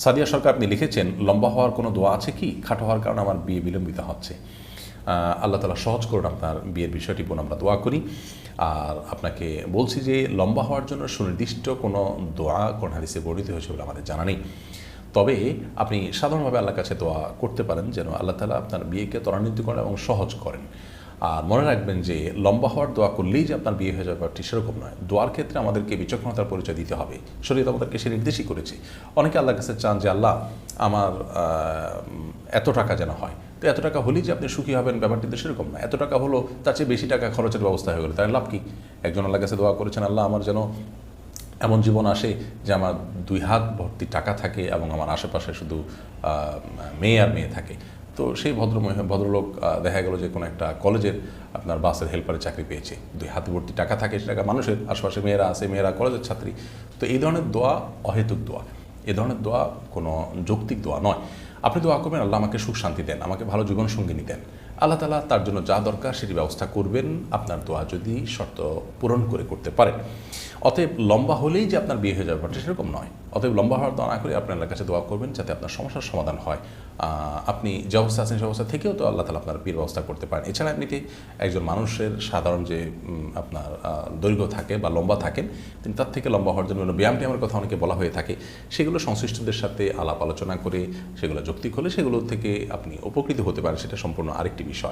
সাদিয়া সরকার, আপনি লিখেছেন, লম্বা হওয়ার কোনো দোয়া আছে কি? খাটো হওয়ার কারণে আমার বিয়ে বিলম্বিত হচ্ছে। আল্লাহ তাআলা সহজ করুন আপনার বিয়ের বিষয়টি, বোন, আমরা দোয়া করি। আর আপনাকে বলছি যে লম্বা হওয়ার জন্য সুনির্দিষ্ট কোনো দোয়া কোন হাদিসে বর্ণিত হয়েছে বলে আমাদের জানা নেই। তবে আপনি সাধারণভাবে আল্লাহর কাছে দোয়া করতে পারেন যেন আল্লাহ তাআলা আপনার বিয়েকে ত্বরান্বিত করেন এবং সহজ করেন। আর মনে রাখবেন যে লম্বা হওয়ার দোয়া করলেই যে আপনার বিয়ে হয়ে যাবে ব্যাপারটি সেরকম নয়। দোয়ার ক্ষেত্রে আমাদেরকে বিচক্ষণতার পরিচয় দিতে হবে। শরীয়ত আমাদেরকে সে নির্দেশই করেছে। অনেকে আল্লাহর কাছে চান যে আল্লাহ আমার এত টাকা যেন হয়। তো এত টাকা হলেই যে আপনি সুখী হবেন ব্যাপারটি তো সেরকম না। এত টাকা হলো, তার চেয়ে বেশি টাকা খরচের ব্যবস্থা হয়ে গেলো, তাই লাভ কি? একজন আল্লাহর কাছে দোয়া করেছেন, আল্লাহ আমার যেন এমন জীবন আসে যে আমার 2 হাত ভর্তি টাকা থাকে এবং আমার আশেপাশে শুধু মেয়ে আর মেয়ে থাকে। তো সেই ভদ্রলোক দেখা গেল যে কোনো একটা কলেজের আপনার বাসের হেল্পারের চাকরি পেয়েছে, 2 হাত ভর্তি টাকা থাকে, সে টাকা মানুষের আশেপাশে মেয়েরা আছে, মেয়েরা কলেজের ছাত্রী। তো এই ধরনের দোয়া অহেতুক দোয়া, এ ধরনের দোয়া কোনো যৌক্তিক দোয়া নয়। আপনি দোয়া করবেন, আল্লাহ আমাকে সুখ শান্তি দেন, আমাকে ভালো জীবনসঙ্গিনী দেন। আল্লাহ তাআলা তার জন্য যা দরকার সেটি ব্যবস্থা করবেন, আপনার দোয়া যদি শর্ত পূরণ করে করতে পারেন। অতএব লম্বা হলেই যে আপনার বিয়ে হয়ে যাবে ব্যাপারটা সেরকম নয়। অতএব লম্বা হওয়ার দোয়া না করে আপনি আল্লাহর কাছে দোয়া করবেন যাতে আপনার সমস্যার সমাধান হয়। আপনি যে অবস্থা আছেন সে অবস্থা থেকেও তো আল্লাহ তাআলা আপনার বিয়ের ব্যবস্থা করতে পারেন। এছাড়া এমনিতে একজন মানুষের সাধারণ যে আপনার দৈর্ঘ্য থাকে বা লম্বা থাকেন, তিনি তার থেকে লম্বা হওয়ার জন্য ব্যায়াম ট্যায়ামের কথা অনেকে বলা হয়ে থাকে। সেগুলো সংশ্লিষ্টদের সাথে আলাপ আলোচনা করে সেগুলো যৌক্তিক হলে সেগুলো থেকে আপনি উপকৃত হতে পারেন, সেটা সম্পূর্ণ আরেকটি বিষয়।